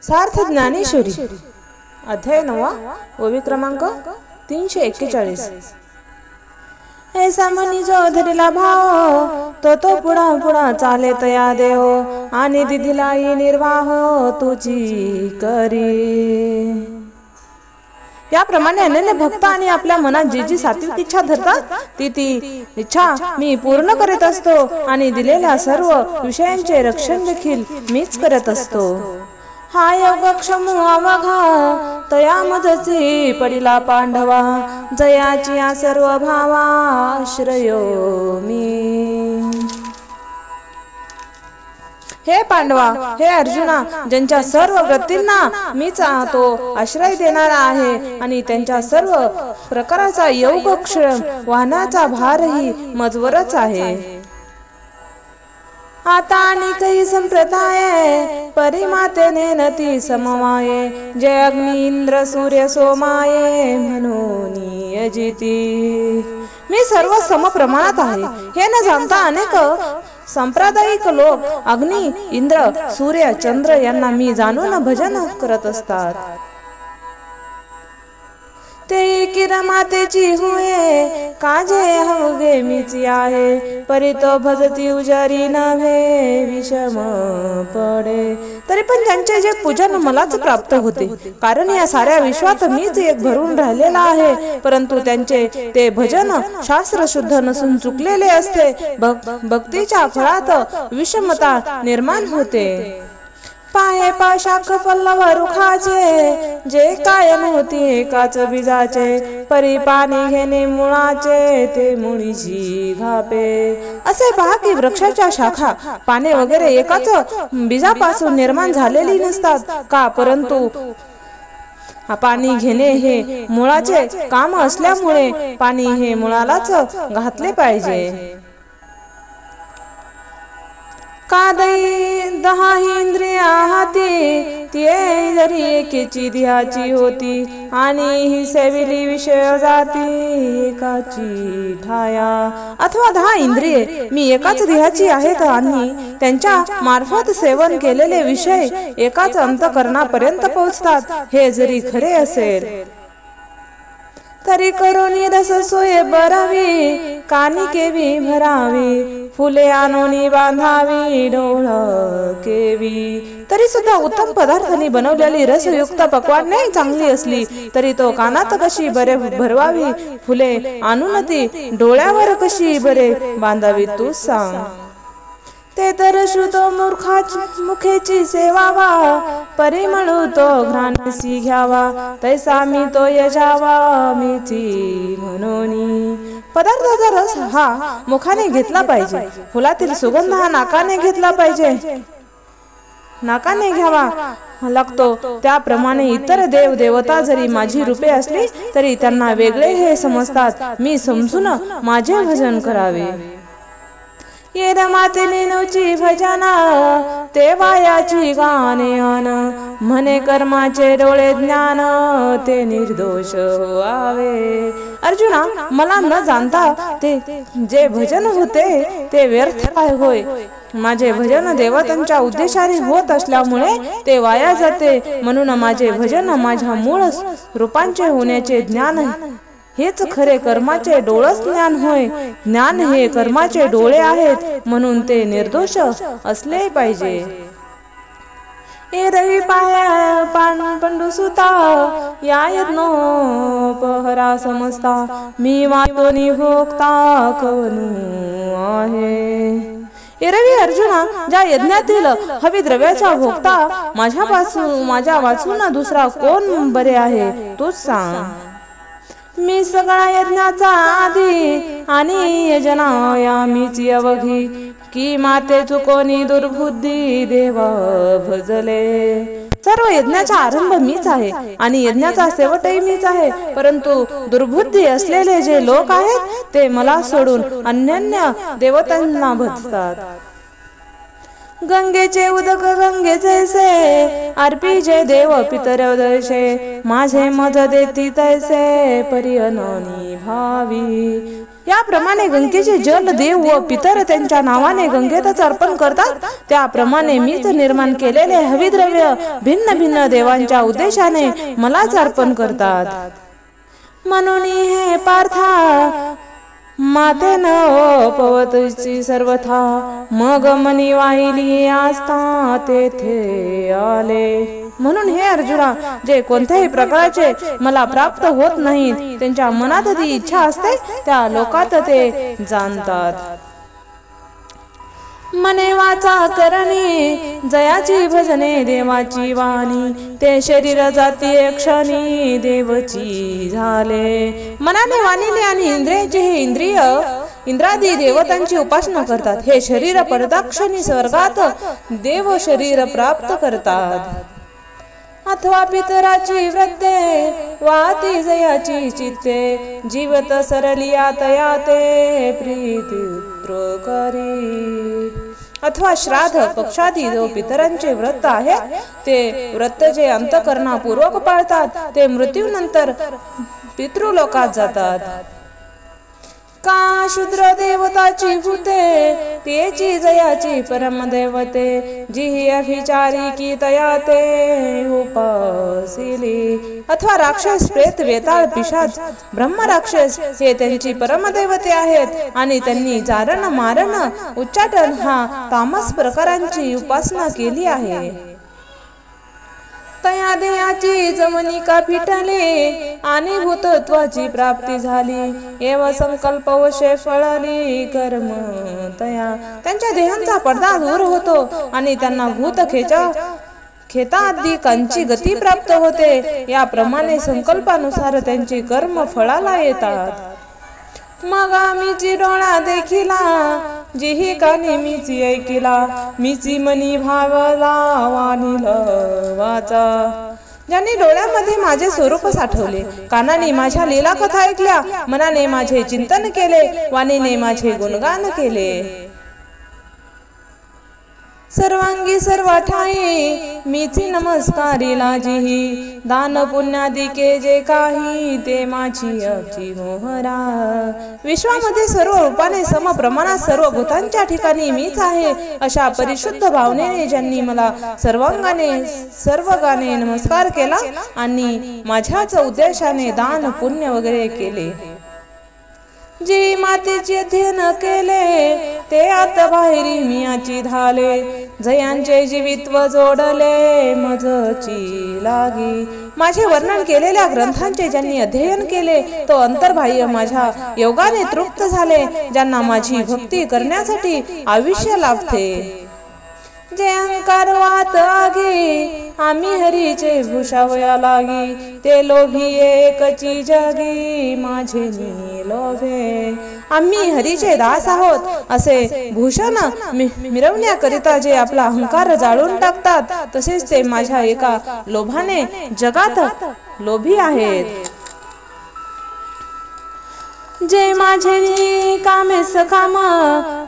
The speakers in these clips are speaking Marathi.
सार्थ ज्ञानेश्वरी अध्याय 9 ओवी क्रमांक 341। ऐसा मनी जो धरिला भाव तो पुढा पुढा चाले तया देव आणि दिदिलाई निर्वाह तुझी करी। याप्रमाणे अनन्य भक्त आणि आपल्या मनात जी जी सात्विक इच्छा धरतात ती इच्छा मी पूर्ण करीत असतो आणि दिलेल्या सर्व विषयांचे रक्षण देखील मीच करत असतो। हा योगक्षम अवघा तया मजसी पडिला पांडवा जयाची या सर्व भावा आश्रयो मी। हे पांडवा, हे अर्जुना, ज्यांच्या सर्व वृत्तींना मीच तो आश्रय देणारा आहे आणि त्यांच्या सर्व प्रकाराचा योगक्षम वाहनाचा भारही मजवरच आहे। आता आणि काही संप्रदाय परिमातेने नती समवाये जय अग्नि इंद्र सूर्य सोमाये म्हणून यजिती। मी सर्व समप्रमाणात आहे हे न जाणता अनेक सांप्रदायिक लोक अग्नि इंद्र सूर्य चंद्र यांना मी जाणून भजन करत असतात। ते किरमातेची होये काजे हवगे मीची आहे परी तो भजती उजारी नव्हे विषम पडे। तरी पण त्यांचे जे पूजन मलाच प्राप्त होते, कारण या साऱ्या विश्वात मीच एक भरून राहिलेला आहे, परंतु त्यांचे ते भजन शास्त्र शुद्ध नसून चुकलेले असते। भक्तीच्या फळात विषमता निर्माण होते। पाहे पाशाख पल्लव रुखाचे जे कायम होती एकाच बीजाचे परी पाणी घेणे मुळाचे ते मुळीची घापे। असे पहा की वृक्षाच्या शाखा पाने वगैरे एकाच बीजापासून निर्माण झालेली नसतात का, परंतु पाणी घेणे हे मुळाचे काम असल्यामुळे पाणी हे मुळालाच घातले पाहिजे। कादई दहा इंद्रिया हाती ते जरी एकेची ध्याची होती आणि ही सेविली विषय जाती एकाची ठाया। अथवा 10 इंद्रिये मी एकाच ध्येयाची आहेत आणि त्यांच्या मार्फत सेवन केलेले विषय एकाच अंतःकरणापर्यंत पोहोचतात हे जरी खरे असेल तरी करोनी रस सोय बरावी कानी केवी भरावी फुले आणोनी बांधावी डोळ केवी। तरी सुद्धा उत्तम पदार्थांनी बनवलेली रसयुक्त पक्वान नाही चांगली असली तरी तो कानात कशी बरे भरवावी फुले आणून ती डोळ्यावर कशी बरे बांधावी तू सांग। ते तर श्रुतो मूर्खाची मुखेची सेवावा परिमळू तो घ्राणसी घ्यावा तैसा मी तो यजावा मीची म्हणून। पदार्थाचा रस हा मुखाने घेतला पाहिजे, फुलातील सुगंध हा नाकाने घेतला पाहिजे, नाकाने घ्यावा लागतो। त्याप्रमाणे इतर देव देवता जरी माझी रूपे असली तरी त्यांना वेगळे हे समजतात, मी समजून माझे भजन करावे। ये रमाते नवची भजना ते वायाची गाणे अन म्हणे कर्माचे डोळे ज्ञान ते निर्दोष व्हावे। अर्जुना, मला न जाणता ते जे भजन होते ते व्यर्थ होय। माझे भजन देवतांच्या उद्देशाने होत असल्यामुळे ते वाया जाते, म्हणून माझे भजन माझ्या मूळ रूपांचे होण्याचे ज्ञान हेच खरे कर्माचे डोळस ज्ञान होय। ज्ञान हे कर्माचे डोळे आहेत म्हणून ते निर्दोष असले पाहिजे। ए रवी पाया पंडुसुता या यज्ञो पहरा समजता मी वातोनी भोगता कवनू आहे। एरवी अर्जुना, ज्या यज्ञातील हवी द्रव्याचा भोगता माझ्या वाचून दुसरा कोण बरे आहे तूच सांग। मी सगळा यज्ञाचा आधी आणि यजनाया मीची अवघी की माते चुकोनी दुर्बुद्धी देवा भजले। सर्व यज्ञाचा आरंभ मीच आहे आणि यज्ञाचा शेवटही मीच आहे, परंतु दुर्बुद्धी असलेले जे लोक आहेत ते मला सोडून अन्य देवतांना भजतात। गंगेचे उदक गंगे जैसे अर्पी जे देव पितर दैसे माझे मज देती तैसे परी अननी भावी। याप्रमाणे गंगेचे जल देव व पितर त्यांच्या नावाने गंगेतच अर्पण करतात, त्याप्रमाणे मीच निर्माण केलेले हविद्रव्य भिन्न भिन्न देवांच्या उद्देशाने मलाच अर्पण करतात. म्हणून हे पार्था माते न पवतची सर्वथा, मग मनी वाहिली आस्था तेथे आले. म्हणून हे अर्जुना, जे कोणत्याही प्रकारचे मला प्राप्त होत नाहीत त्यांच्या मनात ती इच्छा असते त्या लोकात ते जाणतात. मने वाचा करणी जयाची भजने देवाची वाणी, ते शरीर जाती क्षणी देवची झाले. मनाने वाणीने आणि इंद्रियाचे हे इंद्रादी देवतांची उपासना करतात. हे शरीर पडताक्षणी स्वर्गात देव शरीर प्राप्त करतात. अथवा पितराची वृत्ते वाती जयाची चित्ते, जीवत सरलिया तया ते प्रीती करी. अथवा श्राद्ध पक्षादी जो पितरांचे व्रत आहे ते व्रत जे अंतःकरणापूर्वक पाळतात ते मृत्यूनंतर पितृलोकात जातात. का शूद्र देवताची भूते तेची जयाची परमदेवते, जी अभिचारी की तया ते उपासिली. अथवा राक्षस प्रेत वेताळ पिशाच ब्रह्म राक्षस हे त्यांची परमदेवते आहेत आणि त्यांनी जारण मारण उच्चाटन हा तामस प्रकारांची उपासना केली आहे. तया देयाची जमनिका फिटले आणि भूतत्वाची प्राप्ती झाली. एव संकल्प वशे फळली कर्म तया. त्यांच्या देहांचा पडदा दूर होतो आणि त्यांना भूत खेतादिकांची गती प्राप्त होते. याप्रमाणे संकल्पानुसार त्यांची कर्म फळाला येतात. मग मीची डोळा देखिला, जिही कानी मीची ऐकिला, मीची मनी भावला वाणीला वाचा. ज्यांनी डोळ्यामध्ये माझे स्वरूप साठवले, कानाने माझ्या लीला कथा ऐकल्या, मनाने माझे चिंतन केले, वाणीने माझे गुणगान केले. सर्वांगी सर्व ठाई मीची नमस्कारीला जिही, दान पुण्यादिके जे काही ते माझी अची मोहरा. विश्वामध्ये सर्व रूपाने समप्रमाणात सर्व भूतांच्या ठिकाणी मीच आहे अशा परिशुद्ध भावनेने ज्यांनी मला सर्वगाने नमस्कार केला आणि माझ्याच उद्देशाने दान पुण्य वगैरे केले. जी मातेचे अध्ययन केले ते आता बाहेरी मियाची धाले, जयांचे जीवित्व जोडले मजची लागी. माझे वर्णन केलेल्या ग्रंथांचे ज्यांनी अध्ययन केले तो अंतर्बाह्य माझ्या योगाने तृप्त झाले, ज्यांना माझी भक्ती करण्यासाठी आयुष्य लाभते. जे अहंकार वात आगी आम्ही हरीचे भूषावया लागी, ते लोभी एकची जगी माझे लोभे. आम्ही हरीचे दास आहोत असे भूषण मिरवण्याकरिता जे आपला अहंकार जाळून टाकतात, तसेच ते माझ्या एका लोभाने जगात लोभी आहेत. जे माझे कामे सकाम,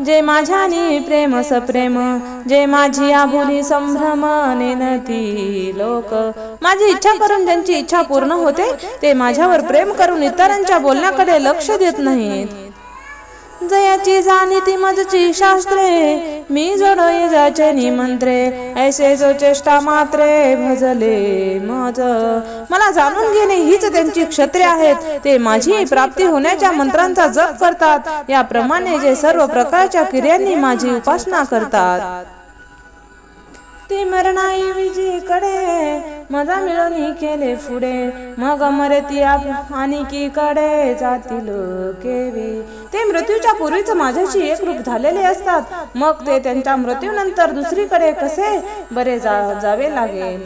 जे माझ्यानी प्रेम सप्रेम, जे माझी आभुली संभ्रम नेनती लोक. माझी इच्छा करून ज्यांची इच्छा पूर्ण होते ते माझ्यावर प्रेम करून इतरांच्या बोलण्याकडे लक्ष देत नाहीत. जयाची जाणीती मजची शास्त्रे, मी जोडोय जाचे निमंत्रे, ऐसे जो चेष्टा मात्रे भजले मज. मला जाणून घेणे हीच त्यांची क्षत्रे आहेत. ते माझी प्राप्ती होण्याच्या मंत्रांचा जप करतात. याप्रमाणे जे सर्व प्रकारच्या क्रियांनी माझी उपासना करतात. ते मरणाई विजीकडे मजा मिळवणी केले पुढे, मग मरती आणि की कडे जातील केवी. ते मृत्यूच्या पूर्वीच माझ्याशी एक रूप झालेले असतात, मग ते त्यांच्या मृत्यूनंतर दुसरीकडे कसे बरे जावे लागेल.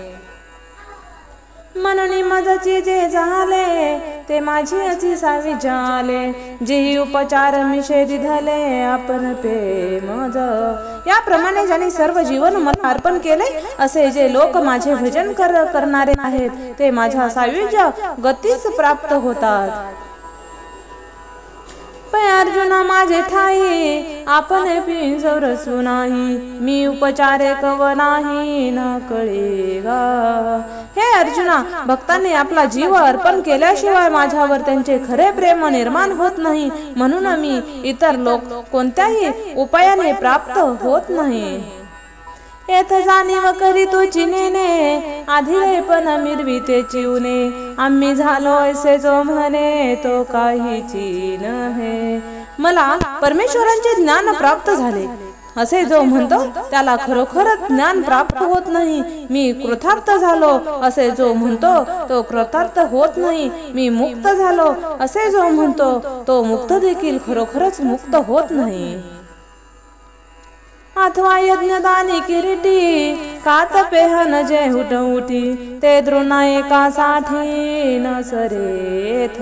म्हणून मजची जे झाले ते माझी अची सावी झाले, जेही उपचार निषेधी झाले आपण पे मज. याप्रमाणे ज्यांनी सर्व जीवन मला अर्पण केले असे जे लोक माझे भजन करणारे आहेत ते माझ्या सायुज्य गतीस प्राप्त होतात. पै अर्जुना माझे ठाई आपण पिंजर नाही, मी उपचारे कव नाही न कळेगा. हे अर्जुना, भक्तांनी आपला जीव अर्पण केल्याशिवाय माझ्यावर त्यांचे खरे प्रेम निर्माण होत नाही, म्हणून मी इतर लोक कोणत्याही उपायाने प्राप्त होत नाही. येथ जाणीव करी तो चिनेने, आधी पण मिरविते चिवणे, आम्ही झालो ऐसे जो म्हणे तो काहीची नव्हे. मला परमेश्वरांचे ज्ञान प्राप्त झाले असे जो म्हणतो त्याला खरोखरच ज्ञान प्राप्त होत नाही. मी कृतार्थ झालो असे जो म्हणतो तो कृतार्थ होत नाही. मी मुक्त झालो असे जो म्हणतो तो मुक्त देखील खरोखरच मुक्त होत नाही. अथवा यज्ञदानी किरीटी, कातपेहन जे उठउठी, ते द्रोणा एका साठी न सरेथ.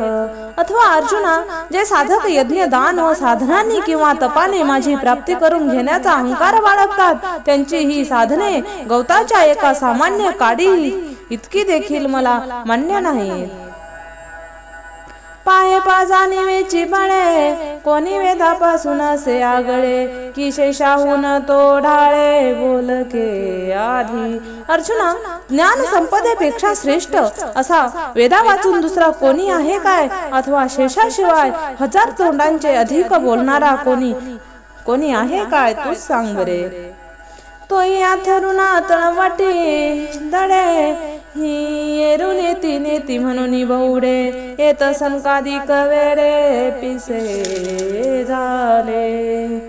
अथवा अर्जुना, जे साधक यज्ञ दान व साधनांनी किंवा तपाने माझी प्राप्ती करून घेण्याचा अहंकार बाळगतात, त्यांची ही साधने गवताच्या एका सामान्य काडी इतकी देखील मला मान्य नाही. पाये पाजानी वेची बळे, कोणी वेदापासून असे आगळे, की शेषाहून तो ढाळे बोलके आधी. अर्जुना, ज्ञान संपदेपेक्षा श्रेष्ठ असा वेदा वाचून दुसरा कोणी आहे काय? अथवा शेषाशिवाय हजार तोंडांचे अधिक बोलणारा कोणी आहे काय? तूच सांग बरे. तो या थरुणा तळवाटी दडे, ही येरू नेती नेती म्हणून बहुडे, येत संकादिक वेडे पिसे झाले.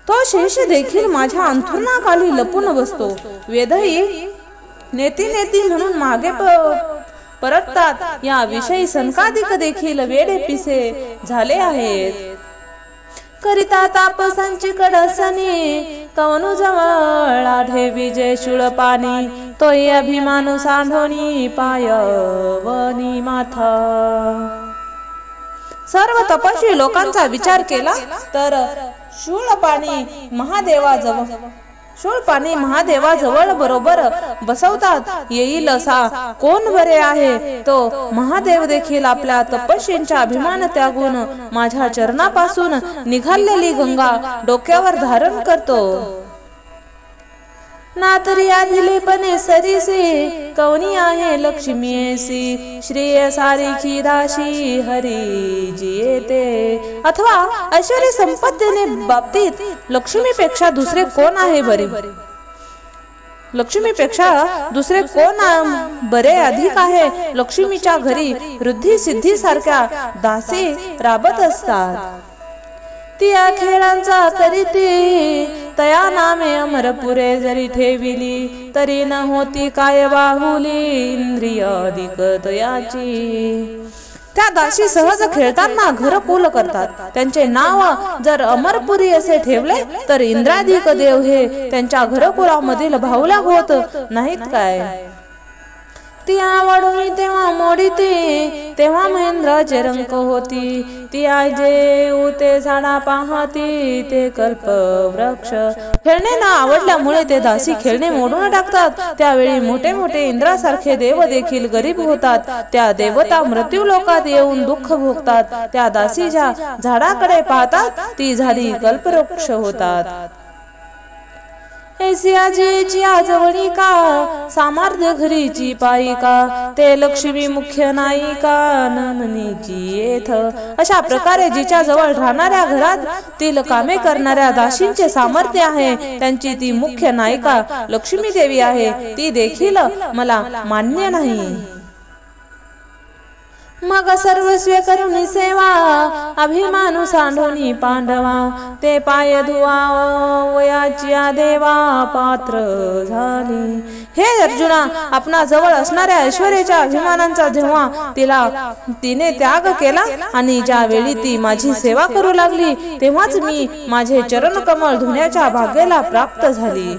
तो शेष देखील माझ्या अंथरुणाखाली लपून बसतो. वेदही नेती नेती म्हणून मागे परततात. या विषयी संकादिक देखील वेडे पिसे झाले आहेत. करिता तापसांची कडसनी, कवनु जवळ आढे विजय शूळ पाणी, तोही अभिमानू सांढोनी पायवनी माथा. सर्व तपस्वी लोकांचा विचार केला तर शूळ पाणी महादेवाजवळ बरोबर बसवतात येईल असा कोण बरे आहे? तो महादेव देखील आपल्या तपस्येचा अभिमान त्यागून माझ्या चरणापासून निघालेली गंगा डोक्यावर धारण करतो. ना तरी आदिलेपणे सरीसी, कवनी आहे लक्ष्मीसी, श्रेय सारीची दाशी हरी जी येते. अथवा ऐश्वर्य संपत्तीने बाबतीत लक्ष्मीपेक्षा दुसरे कोण आहे बरे? लक्ष्मीपेक्षा दुसरे कोण बरे अधिक आहे? लक्ष्मीच्या घरी वृद्धी सिद्धी सारख्या दासी राबत असतात. ती खेळांचा करीती, तया नामे अमरपुरे जरी ठेविली, तरी न होती काय बाहुली इंद्रिय अधिक तयाची. त्या दासी सहज खेळताना घरकुल करतात. त्यांचे नाव जर अमरपुरी असे ठेवले तर इंद्राधिक देव हे त्यांच्या घरकुलामधील भावल्या होत नाहीत काय? ती आवडून तेव्हा मोडीती, तेव्हा महेंद्राचे रंक होती. ती आजे उते झाडा पाहती, ते कल्प वृक्ष. खेळणे न आवडल्यामुळे ते दासी खेळणे मोडून टाकतात. त्यावेळी मोठे मोठे इंद्रासारखे देव देखील गरीब होतात. त्या देवता मृत्यू लोकात येऊन दुःख भोगतात. त्या दासी ज्या झाडाकडे पाहतात ती झाडी कल्पवृक्ष होतात. ऐसियाची आजवणिका, सामर्थ्य घरीची पायिका, ते लक्ष्मी मुख्य नायिका नमनीची येथ. अशा प्रकारे जिच्या जवळ राहणाऱ्या घरातील कामे करणाऱ्या दासींचे सामर्थ्य आहे, त्यांची ती मुख्य नायिका लक्ष्मी देवी आहे, ती देखील मला मान्य नाही. मग सर्वस्व करुणी सेवा, अभिमानू सांडोनी पांडवा, ते पाय धुवा वयाची देवा पात्र झाली. हे अर्जुना, आपणा जवळ असणाऱ्या ऐश्वर्याच्या अभिमानांचा जेव्हा तिने त्याग केला आणि ज्या वेळी ती माझी सेवा करू लागली तेव्हाच मी माझे चरण कमळ धुण्याच्या भाग्याला प्राप्त झाली.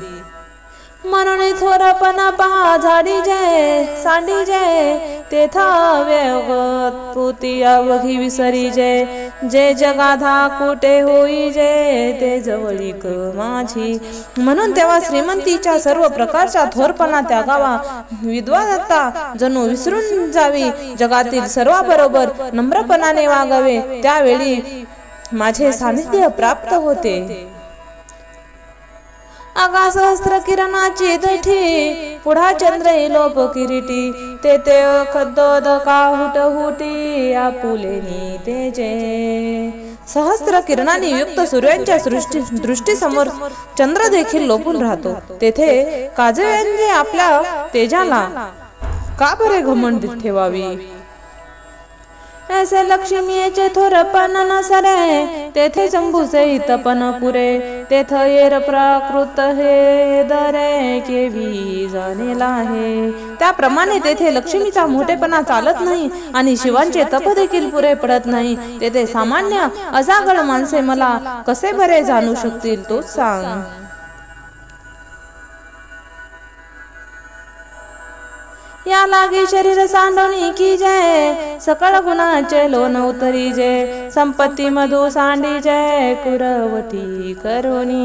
म्हणून थोरपणा पहा झाडी जय सांडी जय, तेथा व्यगत पुती अवघी विसरी जय, जे जगाधा कुठे होई जय, ते जवळीक माझी. म्हणून तेव्हा श्रीमंतीच्या सर्व प्रकारच्या थोरपणा त्यागावा, विद्वानता जणू विसरून जावी, जगातील सर्वांबरोबर नम्रपणाने वागावे, त्यावेळी माझे सानिध्य प्राप्त होते. आगा सहस्र किरणाची दठी पुढा चंद्र लोप किरीटी तेथे खद्दोदका हुटहुटी आपुलेनी तेजे सहस्र किरणांनी युक्त सूर्यांच्या दृष्टीसमोर चंद्र देखील लोपून राहतो तेथे काजव्यांनी आपल्या तेजाला का बरे घमंड ठेवावी ऐसे लक्ष्मीचे थोरपण नसरे तेथे जंबूचे हितपण पुरे तेथ येर प्राकृत हे दरे केवी जाणेला आहे त्याप्रमाणे तेथे लक्ष्मीचा मोठेपणा चालत नाही आणि शिवांचे तप देखील पुरे पडत नाही तेथे सामान्य अजागळ माणसे मला कसे बरे जाणू शकतील तूच सांग या लागे शरीर सांडोनी की जय सकळ गुणाचे लोन उतरी जय संपत्ती मधु सांडी जय कुरवटी करोनी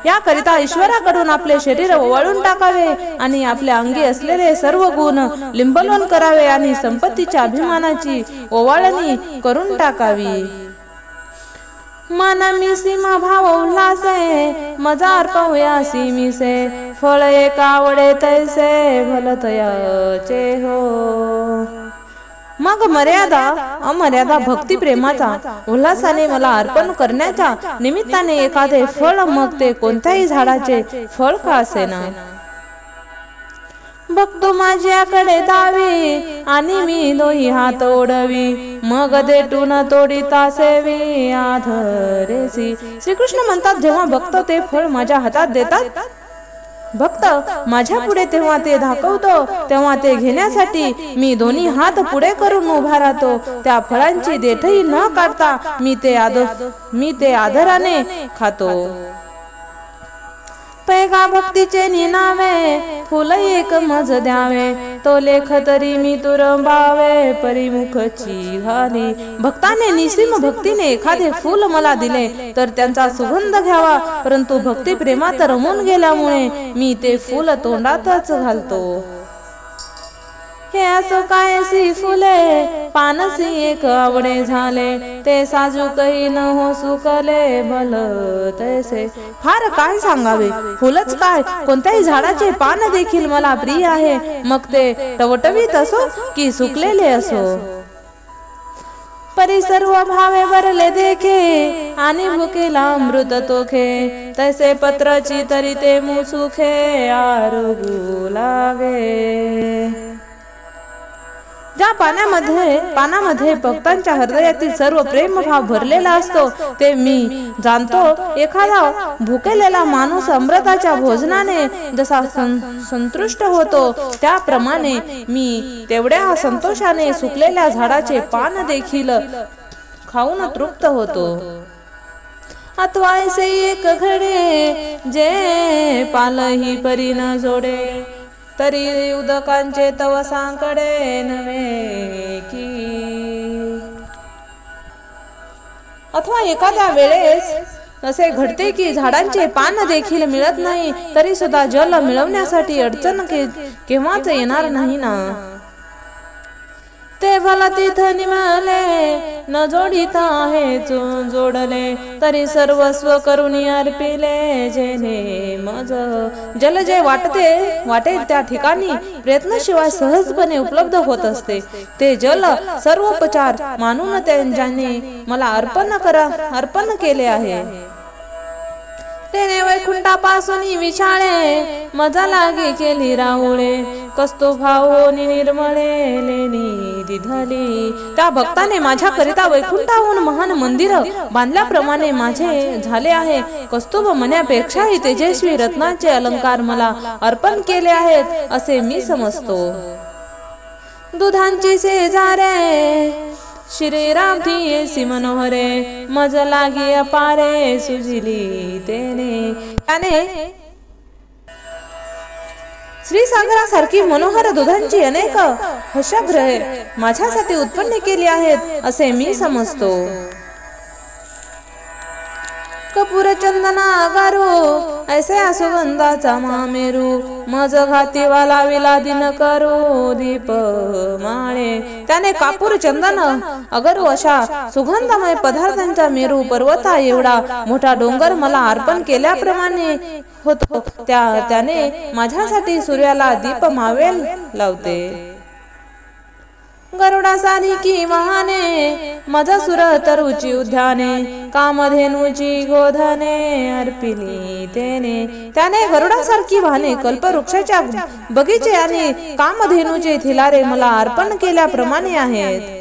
या करिता ईश्वराकडून आपले शरीर ओवाळून टाकावे आणि आपल्या अंगी असलेले सर्व गुण लिंबलोन करावे आणि संपत्तीच्या अभिमानाची ओवाळणी करून टाकावी मन मिसीमा भाव उल्हासे मजार पाहुयासी मिसे फळ एक आवडे तैसे भलतयाचे हो मग मर्यादा अमर्यादा भक्ती प्रेमाचा उल्हासाने मला अर्पण करण्याच्या निमित्ताने एखादे फळ मग ते कोणत्याही झाडाचे फळ का असेना बघतो माझ्याकडे दावी आणि मी दोही हात ओढवी मग देटून तोडीता सेवी आधरेसी श्रीकृष्ण म्हणतात जेव्हा भक्त ते फळ माझ्या हातात देतात भक्त माझ्या पुढे तेव्हा ते दाखवतो तेव्हा ते घेण्यासाठी मी दोन्ही हात पुढे करून उभा राहतो त्या फळांची देठही न काढता मी ते आदराने खातो पैगा भक्तीचे निनावे फुल एक मज द्यावे तो लेख तरी मी तुरंबावे परिमुखची घाली भक्ताने निसीम भक्तीने एखादे फूल मला दिले तर त्यांचा सुगंध घ्यावा परंतु भक्ती प्रेमात रमून गेल्यामुळे मी ते फूल तोंडातच घालतो हे असो कायसी फुले पानसी एक आवडे झाले ते साजूकही न हो सुकले भल तैसे फार काय सांगावे फुलच काय कोणत्याही झाडाचे पान देखील मला प्रिय आहे मग ते टवटवीत असो की सुकलेले असो परी सर्व भावे भरले देखे आणि भुकेला अमृत तोखे तैसे पत्राची तरी ते मुसुखे आरोगू लागे ज्या पानामध्ये भक्तांच्या हृदयातील सर्व प्रेम भाव भरलेला असतो ते मी जाणतो एखादा भुकेलेला माणूस अमृताच्या भोजनाने जसा संतुष्ट होतो त्याप्रमाणे मी तेवढ्या संतोषाने सुकलेल्या झाडाचे पान देखील खाऊन तृप्त होतो अथवा ऐसे एक घडे जे पालही परी न जोडे तरी उदकांचे तव सांकडे नव्हे की अथवा एखाद्या वेळेस असे घडते की झाडांचे पान देखील मिळत नाही तरी सुद्धा जल मिळवण्यासाठी अडचण केव्हाच येणार नाही ना ते भला तिथ निमले न जोडिता आहे जोडले तरी सर्वस्व करून अर्पिले जेने मज जल जे वाटेल त्या ठिकाणी प्रयत्नाशिवाय सहजपणे उपलब्ध होत असते ते जल सर्वोपचार मानून ज्याने मला अर्पण केले आहे तेने वैकुंठापासून विछाळे मजा लागे केली राहुळे कस्तो भावोनी निर्मळे लेनी दिधली त्या भक्ताने माझ्या करिता वैकुंठाहून महान मंदिर बांधल्याप्रमाणे माझे झाले आहे कस्तुभ मण्यापेक्षाही तेजस्वी रत्नाचे अलंकार मला अर्पण केले आहेत असे मी समजतो दुधांची शेजारे श्रीराम ती मनोहरे मज लागी अपारे सुजिली त्याने श्रीसागरासारखी मनोहर दुधांची अनेक हर्षग्रहे माझ्यासाठी उत्पन्न केली आहेत असे मी समजतो कपूर चंदना गारू ऐसे सुगंधाचा मामेरू मज घाती वाला विला दिन करू दीप माळे त्याने कापूर चंदन अगरू अशा सुगंधमय पदार्थांचा मेरू पर्वता एवढा मोठा डोंगर मला अर्पण केल्याप्रमाणे होतो त्याने माझ्यासाठी सूर्याला दीप मावेल लावते। गरुडासारिखी वाहने माझा सुर तरुची उद्याने कामधेनूची गोधने अर्पिली तेने। त्याने गरुडासारखी वाहने कल्पवृक्षाच्या बगीचे आणि कामधेनूचे थिलारे मला अर्पण केल्याप्रमाणे आहेत।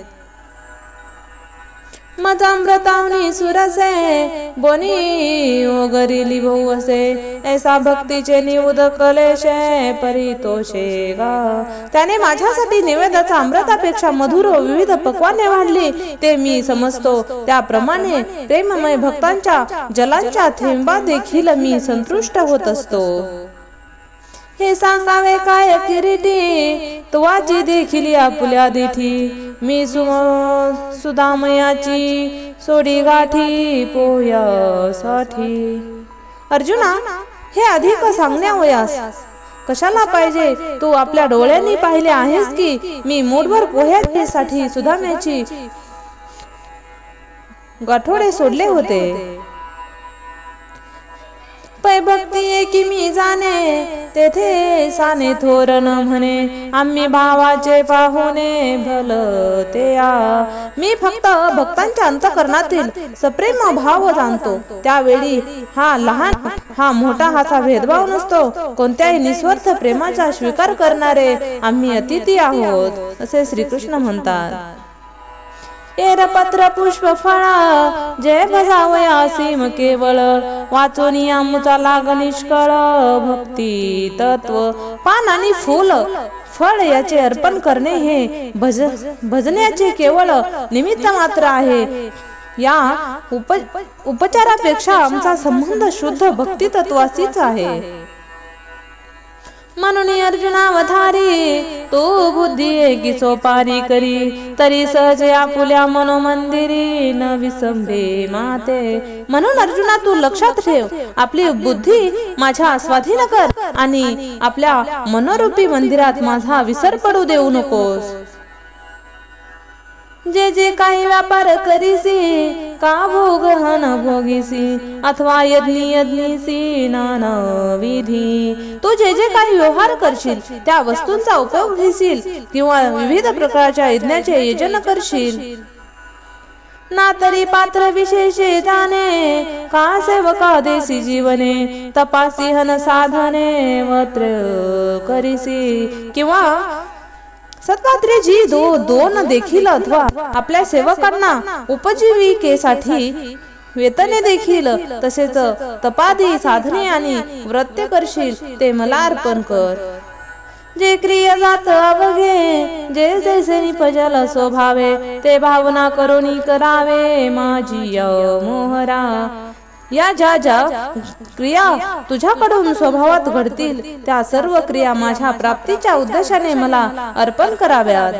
माझा अमृतावनी सुरसे बोनी ओगरिली बहु असे ऐसा भक्तीचे निउद कलेशे परितोषे गा। त्याने माझ्यासाठी नैवेद्याचा अमृतापेक्षा मधुर विविध पक्वाने वाढली ते मी समजतो। त्याप्रमाणे प्रेममय भक्तांच्या जलांच्या थेंबा देखील मी संतुष्ट होत असतो। हे सांगावे काय किरीटी तुवाची देखील आपुल्या दिठी मी सुदामयाची सोडी गाठी पोयासाठी। अर्जुना, हे अधिक सांगण्यावयास कशाला पाहिजे? तू आपल्या डोळ्यांनी पाहिले आहेस की मी मूठभर पोह्यासाठी सुदाम्याची गाठोडे सोडले होते। पै भक्ती एकी मी जाणे तेथे साने थोरन म्हणे आम्ही भावाचे पाहुणे भलते आ। मी फक्त भक्तांच्या अंतःकरणातील सप्रेम भाव जाणतो। त्यावेळी हा लहान हा मोठा हाचा भेदभाव नसतो। कोणत्याही निस्वार्थ प्रेमाचा स्वीकार करणारे आम्ही अतिथी आहोत असे श्रीकृष्ण म्हणतात। एरपत्र पत्र पुष्प फळा जय भजावया सीम केवळ वाचोनी आमुचा लाग निष्कळ भक्ती तत्व। पान आणि फूल फळ याचे अर्पण करणे हे भजण्याचे केवळ निमित्त मात्र आहे। या उपचारापेक्षा आमचा संबंध शुद्ध भक्ती तत्वाशीच आहे। म्हणून अर्जुनावधारी तू बुद्धी एकी सोपारी करी तरी सहज आपुल्या मनोमंदिरी न विसंबे माते। म्हणून अर्जुना तू लक्षात ठेव आपली बुद्धी माझ्या स्वाधीन कर आणि आपल्या मनोरूपी मंदिरात माझा विसर पडू देऊ नकोस। जे जे काही व्यापार करीसी का भोग हन भोगीसी अथवा यज्ञीसी नाना विधी। तू जे जे काही व्यवहार करशील त्या वस्तूंचा उपयोग घेशील किंवा विविध प्रकारच्या यज्ञाचे योजन करशील ना तरी पात्र विशेषे जाणे का सेवका देसी जीवने तपासी हन साधने वत्र करीसी किंवा सत्पात्रेजी दोन देखील अथवा आपल्या सेवकांना उपजीविकेसाठी वेतने देखील तसेच तपादी साधने आणि व्रत्य करशील ते मला अर्पण कर। जे क्रिया जात अवघे जे जैसे निपजल स्वभावे ते भावना करुणी करावे माझी मोहरा। या ज्या ज्या क्रिया तुझ्याकडून स्वभावात घडतील त्या सर्व क्रिया माझ्या प्राप्तीच्या उद्देशाने मला अर्पण कराव्यात।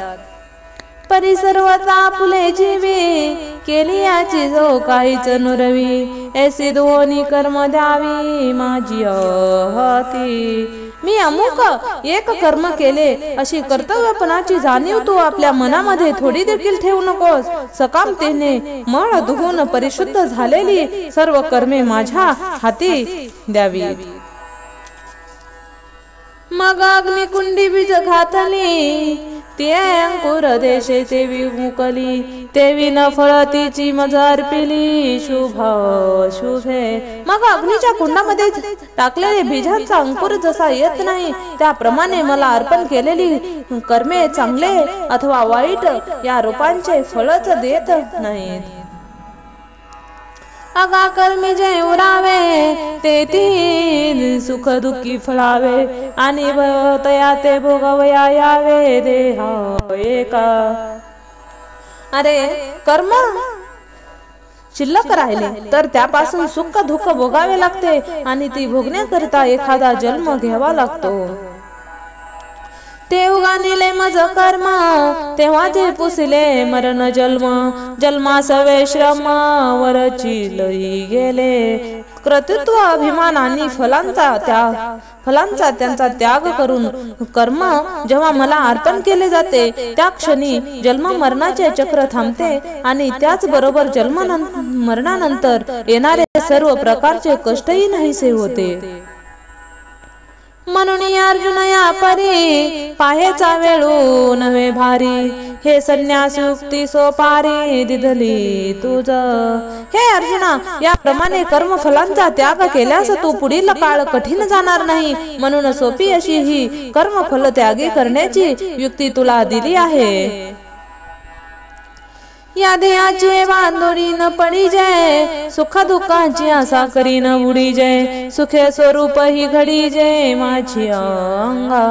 परी सर्वता फुले जीवी केली याची जो काहीच नुरवी ऐसी दोन्ही कर्म द्यावी माझी हाती। मी अमुक एक कर्म केले अशी कर्तव्यपणाची जाणीव तू आपल्या मनामध्ये थोडी देखील ठेवू नकोस। सकामतेने मळ धुवून परिशुद्ध झालेली सर्व कर्मे माझ्या हाती द्यावी। मग अग्निकुंडी बीज घातली ते अंकुर देशे तेवी मुकली तेवी न फळ तिची मज अर्पिली शुभ शुभे। मग अग्नीच्या कुंडामध्ये टाकलेले बीजांचा अंकुर जसा येत नाही त्याप्रमाणे मला अर्पण केलेली कर्मे चांगले अथवा वाईट या रूपांचे फळच देत नाहीत। अगा कर्मी जे उरावे ते तीन सुख दुःखी फळावे आणि भवतया ते भोगवया यावे देहा एका। अरे कर्म शिल्लक राहिले तर त्यापासून सुख दुःख भोगावे लागते आणि ती भोगण्याकरिता एखादा जन्म घ्यावा लागतो। ते उगानिले मज कर्म तेव्हा ते पुसिले मरण जन्म जन्मा सवे श्रम वरची लई गेले। कर्तृत्व अभिमान आणि फलांचा त्यांचा त्याग करून कर्म जेव्हा मला अर्पण केले जाते त्या क्षणी जन्म मरणाचे चक्र थांबते आणि त्याच बरोबर जन्म मरणानंतर येणारे सर्व प्रकारचे कष्टही नाहीसे होते। म्हणून अर्जुन या परी पाहेचा वेळू नव्हे भारी, हे संन्यास युक्ती सोपारी दिधली तुझ। हे अर्जुना, याप्रमाणे कर्मफलांचा त्याग केल्यास तू पुढील काळ कठीण जाणार नाही, म्हणून सोपी अशी ही कर्मफल त्यागी करण्याची युक्ती तुला दिली आहे। या देहाची बांधोडी न पडी जय, सुख दुःखाची आशा करी न उडी जय, सुखे स्वरूप ही घडी जय माझी अंगा।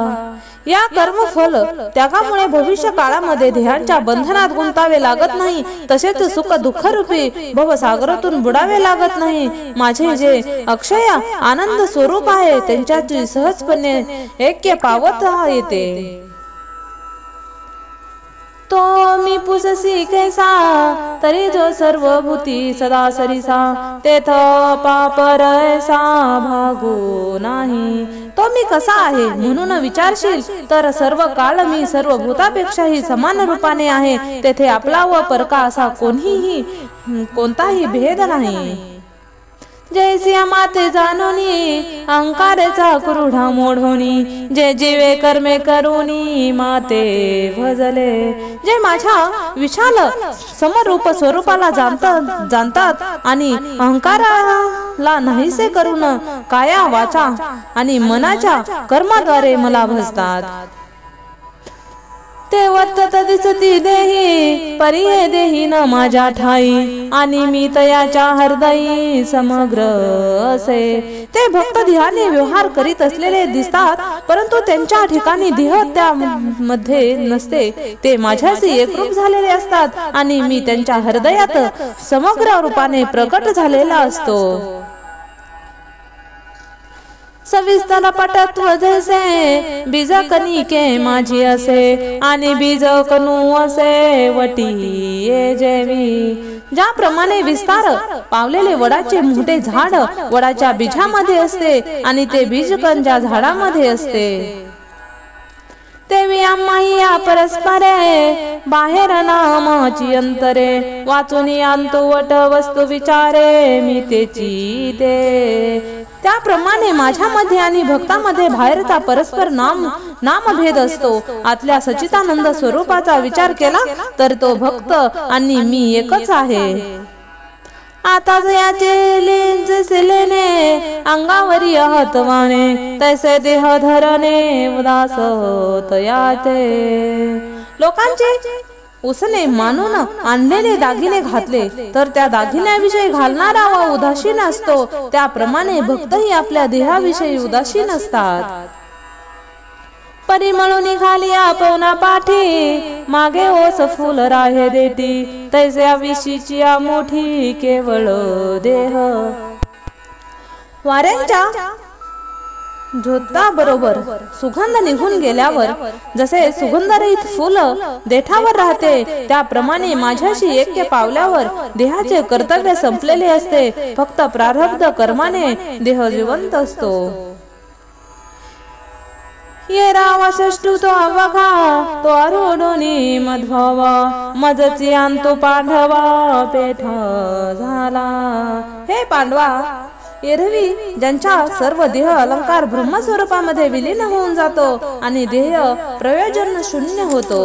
या कर्मफल त्यागामुळे भविष्य काळामध्ये देहांच्या बंधनात गुंतावे लागत नाही, तसेच सुख दुःख रूपी भवसागरातून बुडावे लागत नाही। माझे जे अक्षय आनंद स्वरूप आहे त्यांच्याची सहजपणे ऐक्य पावत येते। तो मी पुससी कैसा, तरी जो सर्वभूती सदा सरिसा, तेथ पापर ऐसा भागो नाही। तो मी कसा आहे म्हणून विचारशील तर सर्व काळ मी सर्व भूतापेक्षाही समान रूपाने आहे, तेथे आपला व परका असा कोणताही भेद नाही। जैसिया माते जाणोनी अहंकारेचा क्रूढा मोडोनी, जे जीवे कर्मे करूनी माते भजले। जे माझ्या विशाल समरूप स्वरूपाला जाणतात आणि अहंकाराला नाहीसे करून काया वाचा आणि मनाच्या कर्माद्वारे मला भजतात। ते वर्तत दिसती देही परिये देही न माझ्या ठाई, आणि मी तयाच्या हृदयी समग्र असे। ते भक्त ध्येयाने व्यवहार करीत असलेले दिसतात, परंतु त्यांच्या ठिकाणी देह त्यामध्ये नसते, ते माझ्याशी एकरूप झालेले असतात आणि मी त्यांच्या हृदयात समग्र रूपाने प्रकट झालेला असतो। सविस्तर पटत्व जैसे बीज कणिके माझी असे, आणि बीज कणू असे वटी ये जेवी। ज्याप्रमाणे विस्तार पावलेले वडाचे मोठे झाड वडाच्या बीजामध्ये असते आणि ते बीजकण ज्या झाडामध्ये असते, तेवी आम्हाही या परस्परे बाहेर नामाची अंतरे, वाचून आणतो वट वस्तू विचारे मी तेची ते। त्याप्रमाणे माझ्यामध्ये आणि भक्तामध्ये बाहेरचा परस्पर नामभेद असतो। आतल्या सच्चिदानंद स्वरूपाचा विचार केला तर तो भक्त आणि मी एकच आहे। आता जयाचे जसे लेणे अंगावरी हतवाने, तैसे देह धरणे उदास तयाते। लोकांचे उसने मानून आणलेले दागिने घातले तर त्या दागिन्याविषयी घालणारा व उदासीन असतो, त्याप्रमाणे भक्तही आपल्या देहाविषयी उदासीन असतात। परिमळून निघाली आपणा पाठी, मागे ओस फुल राहे देती, तैसे विशीची मोठी केवळ देह। वाऱ्यांच्या झोता बरोबर सुगंध निघून गेल्यावर जसे सुगंधरहित फुल देठावर राहते, त्याप्रमाणे माझ्याशी ऐक्य पावल्यावर देहाचे कर्तव्य संपलेले असते, फक्त प्रारब्ध कर्माने देह जिवंत असतो। ये रावशष्टू तो अवघा, तो अरुडोनी मध्वा, मजची आणतो पांडवा पेठ झाला। हे पांडवा, एरवी ज्यांच्या सर्व देह अलंकार ब्रह्मस्वरूपामध्ये विलीन होऊन जातो आणि देह प्रयोजन शून्य होतो।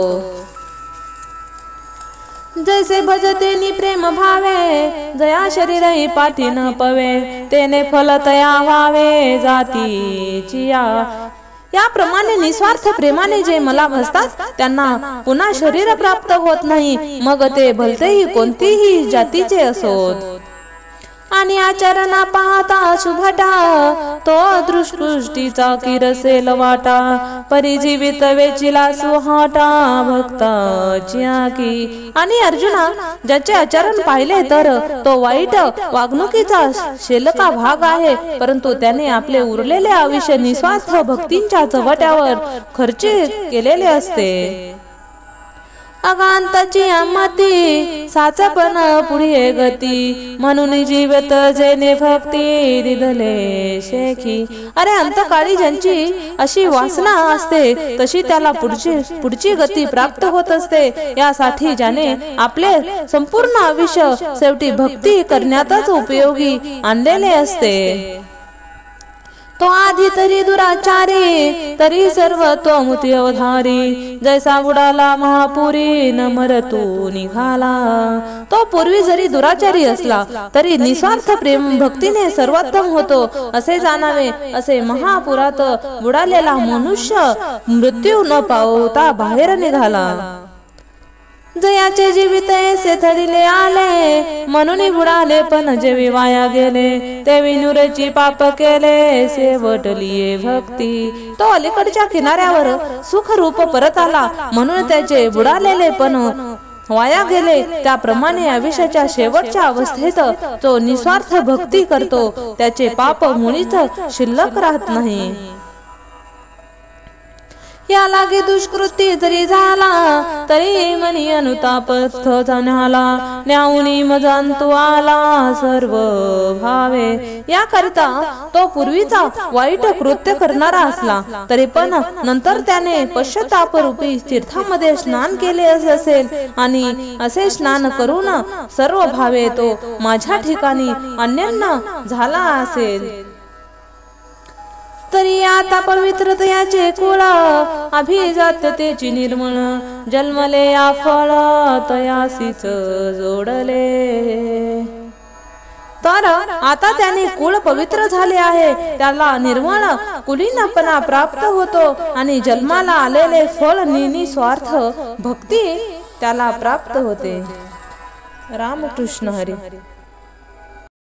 जैसे भजते प्रेम भावे, जया शरीरही पाठी न पवे, तेने फल तया व्हावे जातीची याप्रमाणे निस्वार्थ प्रेमाने जे मला भजतात त्यांना पुन्हा शरीर प्राप्त होत नाही, मग ते भलतेही कोणतीही जातीचे असोत। आणि आचरणा पाहता शुभटा, तो दृष्टपुष्टीचा किरसेल वाटा, परिजीवित वेचिला सुहाटा भक्ताची आकी। आणि अर्जुना, ज्याचे आचरण पाहिले तर तो वाईट वागणुकीचा शेलका भाग आहे, परंतु त्याने आपले उरलेले आयुष्य निस्वार्थ भक्तींच्या चवट्यावर खर्च केलेले असते। अगांताची अमती साचपण पुढे गती, म्हणून जीवित जेने भक्ती दिधले शेखी। अरे अंतकाळी ज्यांची अशी वासना असते तशी त्याला पुढची गती प्राप्त होत असते, यासाठी ज्याने आपले संपूर्ण आयुष्य शेवटी भक्ती करण्यातच उपयोगी आणलेले असते, तो तो आधी तरी दुराचारी, तरी सर्वतोमुती अवधारी. जैसा बुडाला महापुरी, न मरतू निघाला. तो पूर्वी जरी दुराचारी असला तरी निस्वार्थ प्रेम भक्तीने सर्वोत्तम होतो असे जाणावे. असे महापुरात बुडालेला मनुष्य मृत्यू न पावता बाहेर निघाला. जयाचे जीवित ऐसे थडिले आले, म्हणून बुडाले पण जेवी वाया गेले. ते विनुरेची पाप केले, शेवटली भक्ती. तो अलीकडच्या किनाऱ्यावर सुखरूप परत आला, म्हणून त्याचे बुडालेले पण वाया गेले. त्याप्रमाणे आयुष्याच्या शेवटच्या अवस्थेत तो निस्वार्थ भक्ती करतो, त्याचे पाप मुळीच शिल्लक राहत नाही. या लागे दुष्कृती जरी झाला, तरी मनी अनुताप झाला. न्याऊनी मजांतू आला सर्व भावे. याकरिता तो पूर्वीचा वाईट कृत्य करणारा असला तरी पण नंतर त्याने पश्चाताप रूपी तीर्थामध्ये स्नान केले असेल, आणि असे स्नान करून सर्व भावे तो माझ्या ठिकाणी अन्योन्य झाला असेल. तरी आता पवित्रतेचे कुळ, अभिजात्यतेची निर्मळ. जन्मले या फळ तयासीच जोडले. तर आता त्याने कुळ पवित्र झाले आहे, त्याला निर्मळ कुलीनपणा प्राप्त होतो, आणि जन्माला आलेले फळ निस्वार्थ भक्ती त्याला प्राप्त होते. रामकृष्ण हरी.